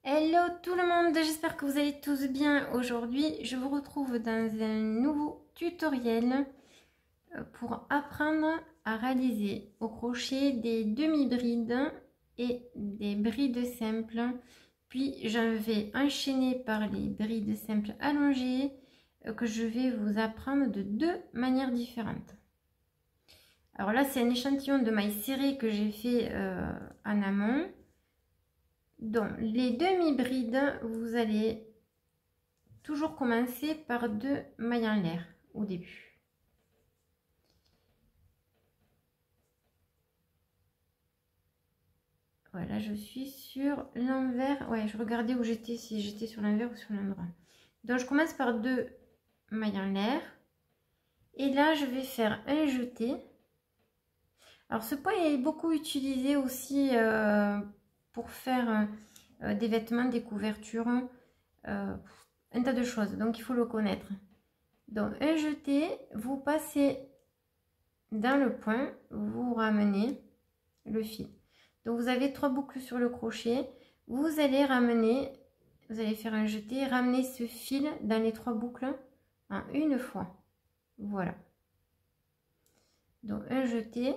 Hello tout le monde, j'espère que vous allez tous bien. Aujourd'hui, je vous retrouve dans un nouveau tutoriel pour apprendre à réaliser au crochet des demi-brides et des brides simples. Puis, je vais enchaîner par les brides simples allongées que je vais vous apprendre de deux manières différentes. Alors là, c'est un échantillon de mailles serrées que j'ai fait en amont. Donc, les demi-brides, vous allez toujours commencer par 2 mailles en l'air au début. Voilà, je suis sur l'envers. Ouais, je regardais où j'étais, si j'étais sur l'envers ou sur l'endroit. Donc, je commence par 2 mailles en l'air. Et là, je vais faire un jeté. Alors, ce point est beaucoup utilisé aussi pour faire des vêtements, des couvertures, un tas de choses. Donc, il faut le connaître. Donc, un jeté, vous passez dans le point, vous ramenez le fil. Donc, vous avez 3 boucles sur le crochet. Vous allez ramener, vous allez faire un jeté, ramener ce fil dans les 3 boucles en une fois. Voilà. Donc, un jeté.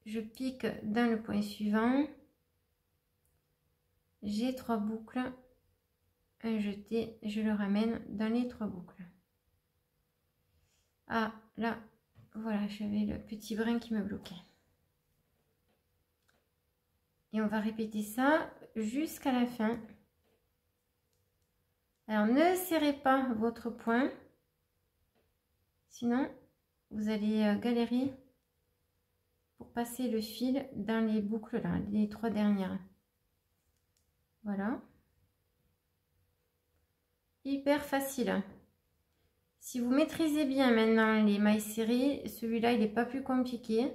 Je pique dans le point suivant. J'ai 3 boucles. Un jeté, je le ramène dans les 3 boucles. Ah, là, voilà, j'avais le petit brin qui me bloquait. Et on va répéter ça jusqu'à la fin. Alors, ne serrez pas votre point. Sinon, vous allez galérer pour passer le fil dans les boucles là, les 3 dernières. Voilà. Hyper facile. Si vous maîtrisez bien maintenant les mailles serrées, celui-là, il n'est pas plus compliqué.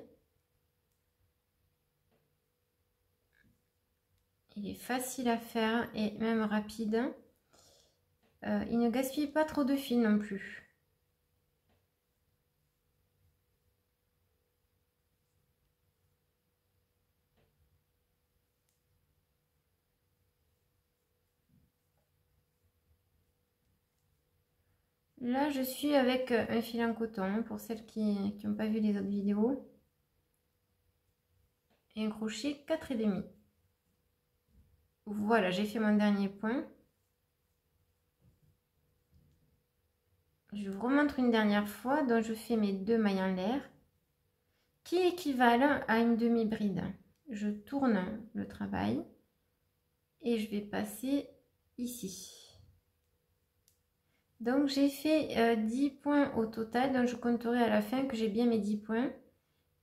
Il est facile à faire et même rapide. Il ne gaspille pas trop de fil non plus. Là, je suis avec un fil en coton pour celles qui n'ont pas vu les autres vidéos. Et un crochet 4,5. Voilà, j'ai fait mon dernier point. Je vous remontre une dernière fois. Donc, je fais mes 2 mailles en l'air qui équivalent à une demi-bride. Je tourne le travail et je vais passer ici. Donc, j'ai fait 10 points au total. Donc, je compterai à la fin que j'ai bien mes 10 points.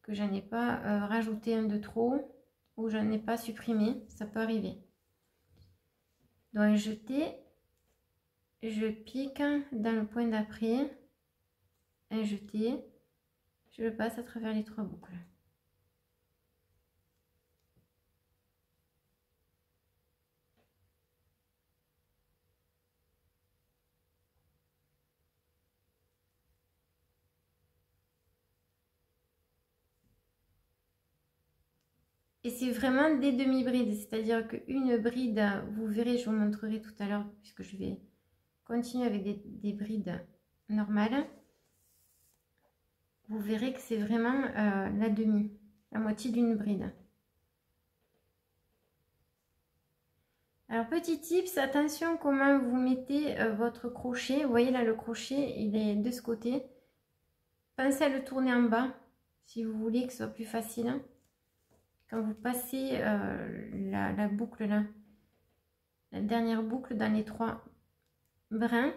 Que j'en ai pas rajouté un de trop ou j'en ai pas supprimé. Ça peut arriver. Donc, jeter. Je pique dans le point d'après, un jeté, je le passe à travers les 3 boucles. Et c'est vraiment des demi-brides, c'est-à-dire qu'une bride, vous verrez, je vous montrerai tout à l'heure, puisque je vais continuer avec des brides normales. Vous verrez que c'est vraiment la moitié d'une bride. Alors, petit tips, attention comment vous mettez votre crochet. Vous voyez là, le crochet, il est de ce côté. Pensez à le tourner en bas, si vous voulez que ce soit plus facile. Quand vous passez la boucle là, la dernière boucle dans les 3 brins.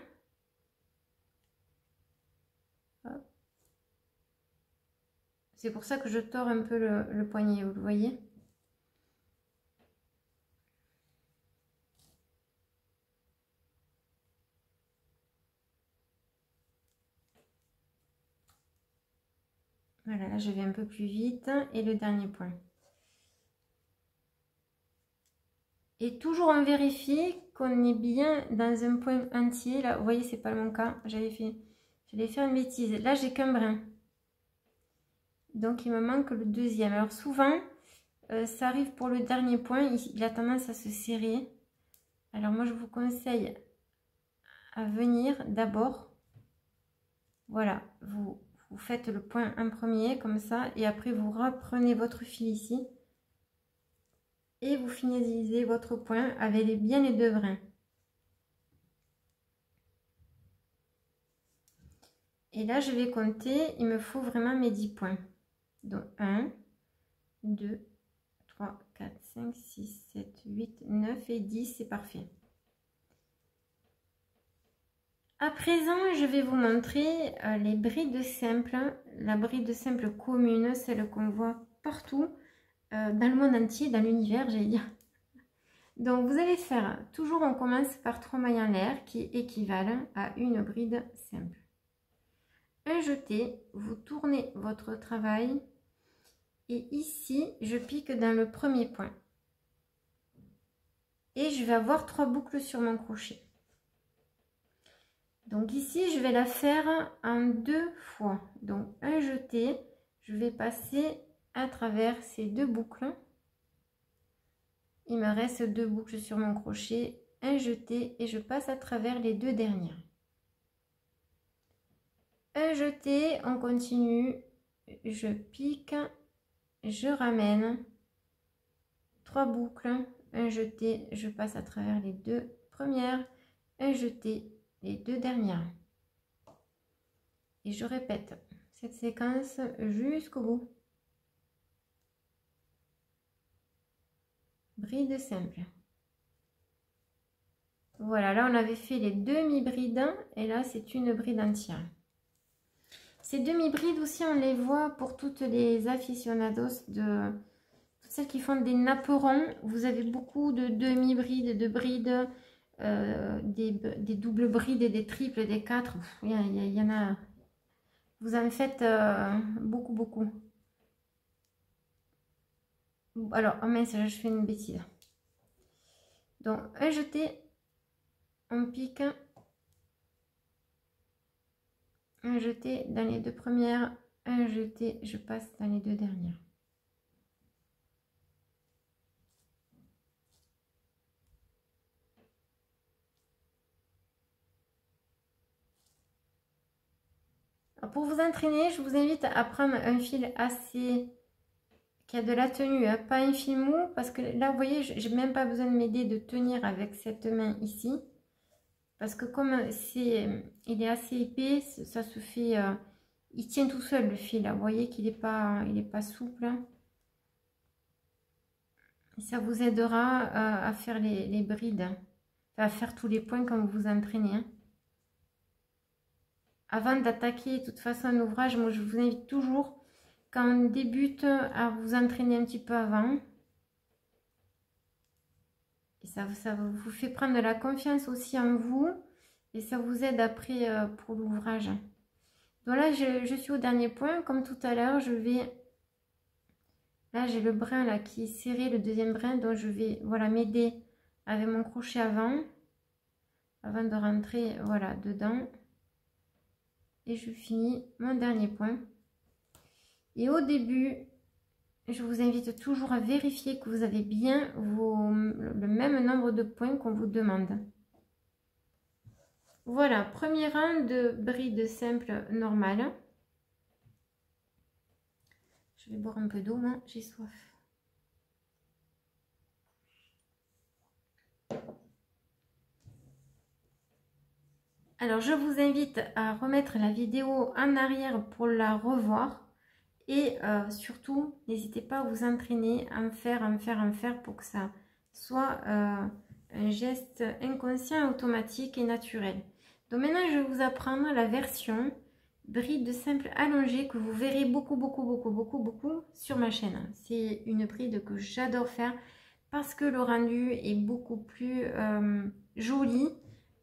C'est pour ça que je tords un peu le poignet, vous le voyez. Voilà, là je vais un peu plus vite. Et le dernier point. Et toujours on vérifie qu'on est bien dans un point entier. Là, vous voyez, c'est pas mon cas. J'allais faire une bêtise. Là, j'ai qu'un brin. Donc, il me manque le deuxième. Alors, souvent, ça arrive pour le dernier point, il a tendance à se serrer. Alors moi je vous conseille à venir d'abord, voilà, vous faites le point en premier comme ça, et après vous reprenez votre fil ici et vous finalisez votre point avec bien les 2 brins. Et là je vais compter, il me faut vraiment mes 10 points. Donc 1, 2, 3, 4, 5, 6, 7, 8, 9 et 10, c'est parfait. À présent, je vais vous montrer les brides simples, la bride simple commune, celle qu'on voit partout, dans le monde entier, dans l'univers, j'allais dire. Donc, vous allez faire, toujours on commence par 3 mailles en l'air qui équivalent à une bride simple. Un jeté, vous tournez votre travail et ici, je pique dans le premier point. Et je vais avoir 3 boucles sur mon crochet. Donc ici, je vais la faire en 2 fois. Donc un jeté, je vais passer à travers ces 2 boucles. Il me reste 2 boucles sur mon crochet, un jeté et je passe à travers les 2 dernières. Un jeté, on continue, je pique, je ramène, 3 boucles, un jeté, je passe à travers les 2 premières, un jeté, les 2 dernières. Et je répète cette séquence jusqu'au bout. Bride simple. Voilà, là on avait fait les demi-brides et là c'est une bride entière. Ces demi-brides aussi on les voit pour toutes les aficionados, toutes celles qui font des napperons. Vous avez beaucoup de demi-brides, de brides, des doubles brides, des triples, des 4. Il y en a. Vous en faites beaucoup. Alors, oh mince, je fais une bêtise. Donc, un jeté, on pique. Un jeté dans les 2 premières. Un jeté, je passe dans les 2 dernières. Alors, pour vous entraîner, je vous invite à prendre un fil assez... qui a de la tenue, hein, pas un fil mou, parce que là, vous voyez, j'ai même pas besoin de m'aider de tenir avec cette main ici. Parce que comme il est assez épais, ça se fait... il tient tout seul le fil, là. Vous voyez qu'il n'est pas souple. Et ça vous aidera à faire les brides, hein, à faire tous les points quand vous vous entraînez. Hein. Avant d'attaquer de toute façon un ouvrage, moi je vous invite toujours, quand on débute, à vous entraîner un petit peu avant. Et ça vous fait prendre de la confiance aussi en vous. Et ça vous aide après pour l'ouvrage. Donc là, je suis au dernier point. Comme tout à l'heure, je vais... Là, j'ai le brin là qui est serré, le deuxième brin. Donc je vais m'aider avec mon crochet avant de rentrer dedans. Et je finis mon dernier point. Et au début, je vous invite toujours à vérifier que vous avez bien le même nombre de points qu'on vous demande. Voilà, premier rang de bride simple normale. Je vais boire un peu d'eau, moi, j'ai soif. Alors, je vous invite à remettre la vidéo en arrière pour la revoir. Et surtout, n'hésitez pas à vous entraîner, à en faire pour que ça soit un geste inconscient, automatique et naturel. Donc maintenant, je vais vous apprendre la version bride simple allongée que vous verrez beaucoup sur ma chaîne. C'est une bride que j'adore faire parce que le rendu est beaucoup plus joli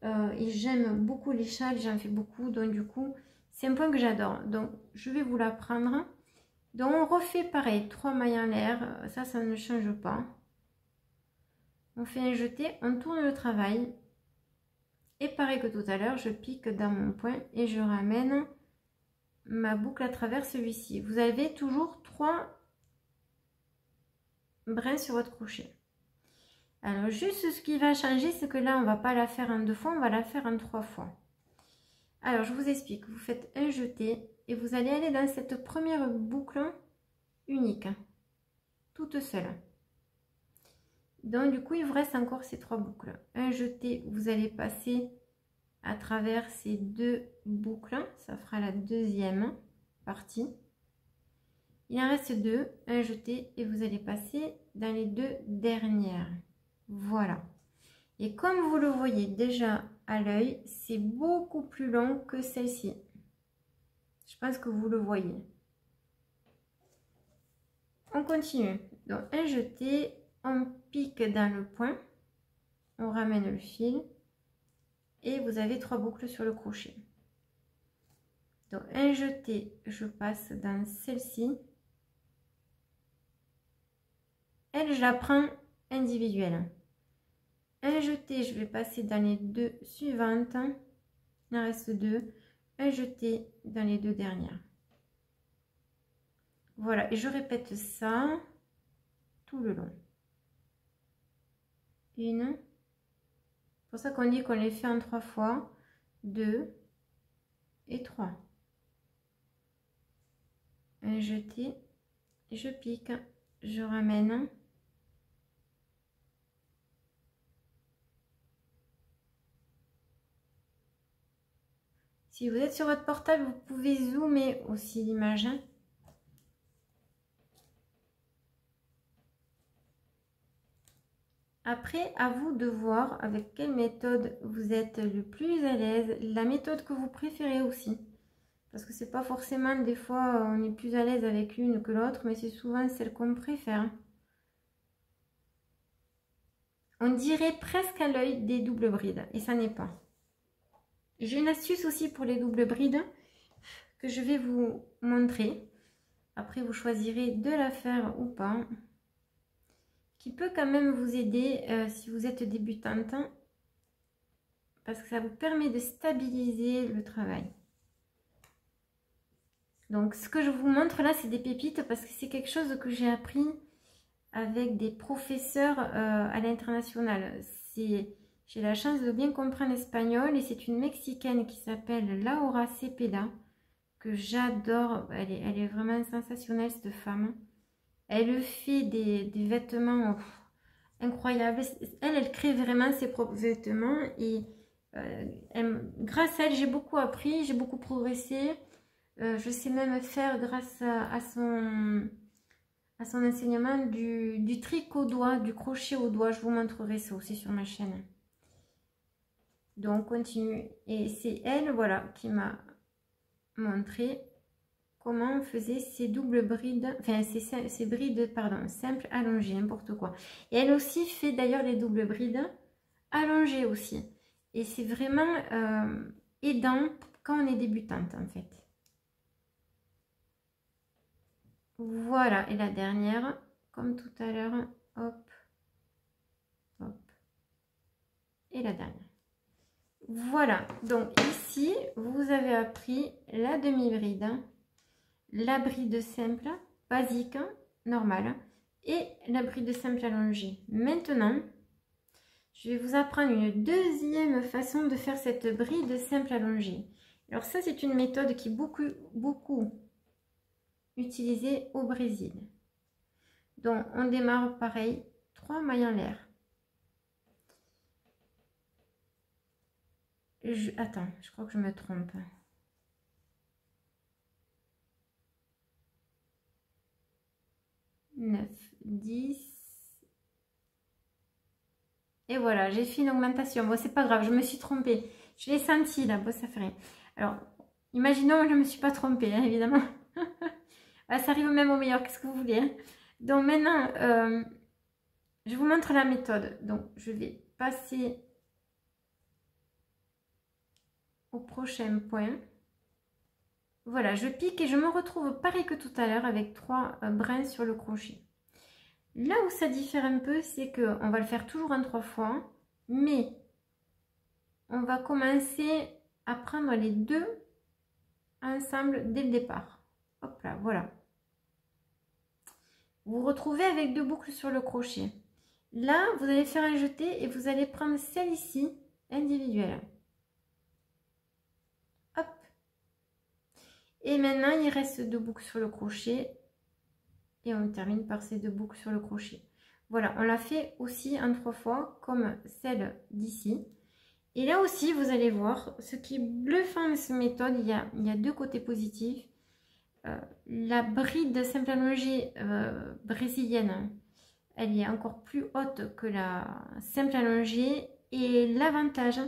et j'aime beaucoup les châles, j'en fais beaucoup, donc du coup, c'est un point que j'adore. Donc, je vais vous l'apprendre. Donc on refait pareil, 3 mailles en l'air, ça ne change pas. On fait un jeté, on tourne le travail. Et pareil que tout à l'heure, je pique dans mon point et je ramène ma boucle à travers celui-ci. Vous avez toujours 3 brins sur votre crochet. Alors juste ce qui va changer, c'est que là on va pas la faire en 2 fois, on va la faire en 3 fois. Alors je vous explique, vous faites un jeté et vous allez aller dans cette première boucle unique, toute seule. Donc du coup il vous reste encore ces 3 boucles. Un jeté, vous allez passer à travers ces 2 boucles, ça fera la deuxième partie. Il en reste 2, un jeté et vous allez passer dans les 2 dernières. Voilà. Et comme vous le voyez déjà à l'œil, c'est beaucoup plus long que celle-ci. Je pense que vous le voyez. On continue. Donc un jeté, on pique dans le point, on ramène le fil et vous avez 3 boucles sur le crochet. Donc un jeté, je passe dans celle-ci. Elle, je la prends individuelle. Un jeté, je vais passer dans les 2 suivantes. Il en reste 2. Un jeté dans les 2 dernières. Voilà, et je répète ça tout le long. Une. C'est pour ça qu'on dit qu'on les fait en 3 fois. 2 et 3. Un jeté, je pique, je ramène. Si vous êtes sur votre portable, vous pouvez zoomer aussi l'image. Après, à vous de voir avec quelle méthode vous êtes le plus à l'aise, la méthode que vous préférez aussi. Parce que c'est pas forcément, des fois, on est plus à l'aise avec l'une que l'autre, mais c'est souvent celle qu'on préfère. On dirait presque à l'œil des doubles brides, et ça n'est pas. J'ai une astuce aussi pour les doubles brides que je vais vous montrer. Après, vous choisirez de la faire ou pas. Qui peut quand même vous aider si vous êtes débutante. Parce que ça vous permet de stabiliser le travail. Donc, ce que je vous montre là, c'est des pépites parce que c'est quelque chose que j'ai appris avec des professeurs à l'international. J'ai la chance de bien comprendre l'espagnol et c'est une Mexicaine qui s'appelle Laura Cepeda, que j'adore. Elle est vraiment sensationnelle, cette femme. Elle fait des vêtements incroyables. Elle crée vraiment ses propres vêtements et grâce à elle, j'ai beaucoup appris, j'ai beaucoup progressé. Je sais même faire, grâce à son enseignement, du tricot au doigt, du crochet au doigt. Je vous montrerai ça aussi sur ma chaîne. Donc, on continue. Et c'est elle, voilà, qui m'a montré comment on faisait ces doubles brides, enfin ces brides, pardon, simples allongées, n'importe quoi. Et elle aussi fait d'ailleurs les doubles brides allongées aussi. Et c'est vraiment aidant quand on est débutante en fait. Voilà, et la dernière, comme tout à l'heure, hop, hop, et la dernière. Voilà, donc ici, vous avez appris la demi-bride, la bride simple, basique, normale, et la bride simple allongée. Maintenant, je vais vous apprendre une deuxième façon de faire cette bride simple allongée. Alors ça, c'est une méthode qui est beaucoup utilisée au Brésil. Donc, on démarre pareil, 3 mailles en l'air. Attends, je crois que je me trompe. Neuf, 10. Et voilà, j'ai fait une augmentation. Bon, c'est pas grave, je me suis trompée. Je l'ai senti là, bon, ça fait rien. Alors, imaginons que je ne me suis pas trompée, hein, évidemment. Ah, ça arrive même au meilleur, qu'est-ce que vous voulez, hein. Donc maintenant, je vous montre la méthode. Donc, je vais passer au prochain point. Voilà, je pique et je me retrouve pareil que tout à l'heure avec 3 brins sur le crochet. Là où ça diffère un peu, c'est qu'on va le faire toujours en 3 fois, mais on va commencer à prendre les 2 ensemble dès le départ. Hop là, voilà. Vous vous retrouvez avec 2 boucles sur le crochet. Là, vous allez faire un jeté et vous allez prendre celle ici, individuelle. Hop. Et maintenant, il reste 2 boucles sur le crochet. Et on termine par ces 2 boucles sur le crochet. Voilà, on l'a fait aussi en 3 fois, comme celle d'ici. Et là aussi, vous allez voir, ce qui est bluffant de cette méthode, il y a 2 côtés positifs. La bride simple allongée brésilienne, elle est encore plus haute que la simple allongée. Et l'avantage,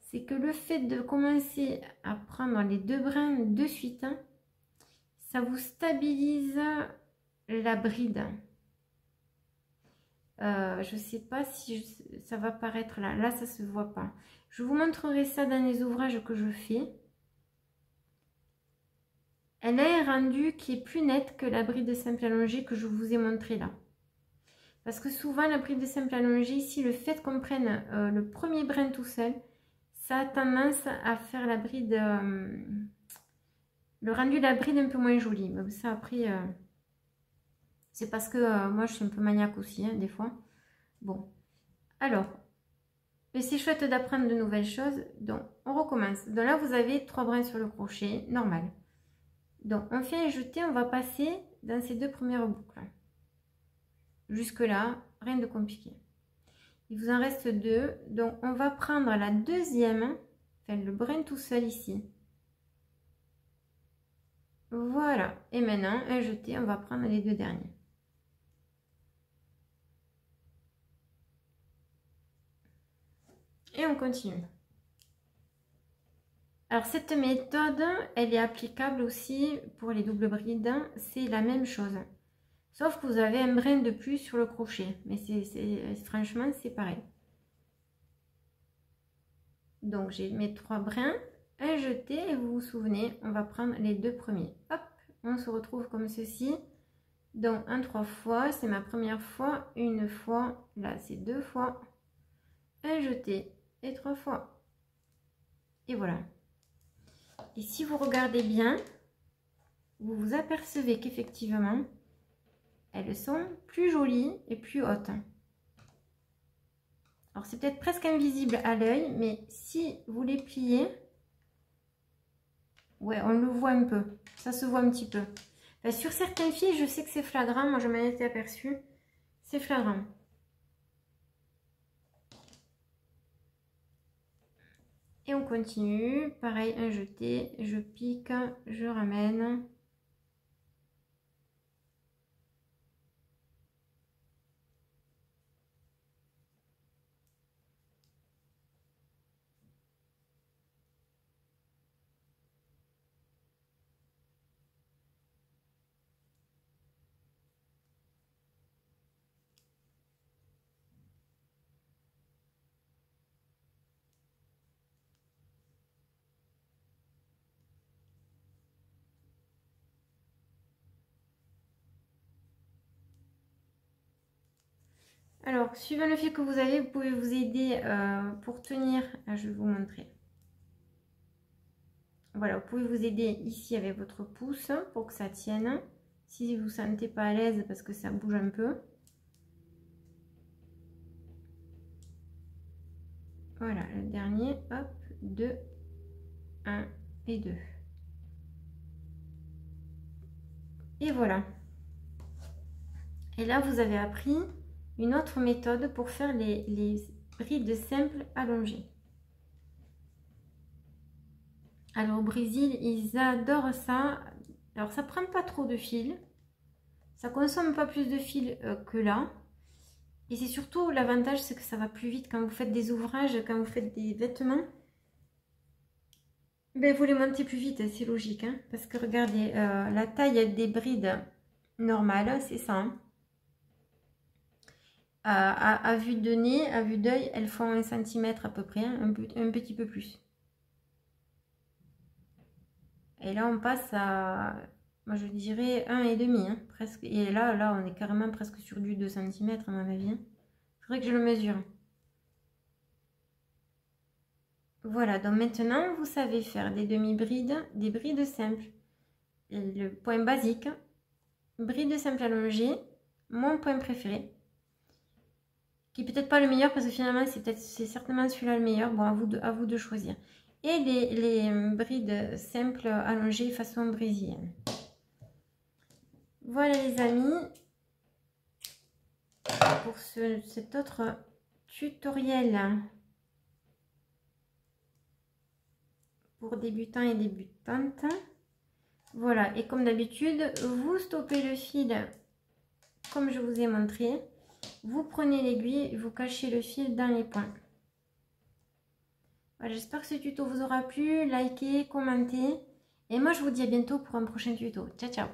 c'est que le fait de commencer à prendre les 2 brins de suite, ça vous stabilise la bride. Je sais pas si ça va paraître là. Là, ça se voit pas. Je vous montrerai ça dans les ouvrages que je fais. Elle a un rendu qui est plus net que la bride simple allongée que je vous ai montré là. Parce que souvent, la bride simple allongée, ici, le fait qu'on prenne le premier brin tout seul, ça a tendance à faire la bride, le rendu de la bride un peu moins joli. Mais ça, après, c'est parce que moi, je suis un peu maniaque aussi, hein, des fois. Bon, alors, mais c'est chouette d'apprendre de nouvelles choses. Donc, on recommence. Donc là, vous avez 3 brins sur le crochet, normal. Donc, on fait un jeté, on va passer dans ces 2 premières boucles. Jusque là, rien de compliqué. Il vous en reste 2. Donc, on va prendre la deuxième, enfin le brin tout seul ici. Voilà. Et maintenant, un jeté, on va prendre les 2 derniers. Et on continue. Alors, cette méthode, elle est applicable aussi pour les doubles brides. C'est la même chose. Sauf que vous avez un brin de plus sur le crochet. Mais franchement, c'est pareil. Donc, j'ai mes 3 brins, un jeté. Et vous vous souvenez, on va prendre les 2 premiers. Hop, on se retrouve comme ceci. Donc, un 3 fois, c'est ma première fois. Une fois, là, c'est 2 fois. Un jeté et 3 fois. Et voilà. Et si vous regardez bien, vous vous apercevez qu'effectivement, elles sont plus jolies et plus hautes. Alors, c'est peut-être presque invisible à l'œil, mais si vous les pliez, ouais, on le voit un peu. Ça se voit un petit peu. Enfin, sur certaines filles, je sais que c'est flagrant. Moi, je m'en étais aperçue. C'est flagrant. Et on continue. Pareil, un jeté. Je pique, je ramène. Alors, suivant le fil que vous avez, vous pouvez vous aider pour tenir. Je vais vous montrer. Voilà, vous pouvez vous aider ici avec votre pouce pour que ça tienne. Si vous ne vous sentez pas à l'aise parce que ça bouge un peu. Voilà, le dernier, hop, 2, 1 et 2. Et voilà. Et là, vous avez appris une autre méthode pour faire les brides simples allongées. Alors au Brésil, ils adorent ça. Alors ça prend pas trop de fil. Ça consomme pas plus de fil que là. Et c'est surtout l'avantage, c'est que ça va plus vite quand vous faites des ouvrages, quand vous faites des vêtements. Ben, vous les montez plus vite, c'est logique. Hein, parce que regardez, la taille des brides normales, c'est ça. Hein. À vue de nez, à vue d'œil, elles font 1 cm à peu près, hein, un petit peu plus. Et là, on passe à, moi je dirais 1,5, hein, presque. Et là, on est carrément presque sur du 2 cm à mon avis. Il faudrait que je le mesure. Voilà, donc maintenant, vous savez faire des demi-brides, des brides simples. Et le point basique, bride simple allongée, mon point préféré, qui est peut-être pas le meilleur parce que finalement c'est certainement celui-là le meilleur. Bon, à vous de choisir. Et les brides simples allongées façon brésilienne. Voilà les amis pour cet autre tutoriel pour débutants et débutantes. Voilà, et comme d'habitude, vous stoppez le fil comme je vous ai montré. Vous prenez l'aiguille, vous cachez le fil dans les points. Voilà, j'espère que ce tuto vous aura plu. Likez, commentez. Et moi, je vous dis à bientôt pour un prochain tuto. Ciao, ciao!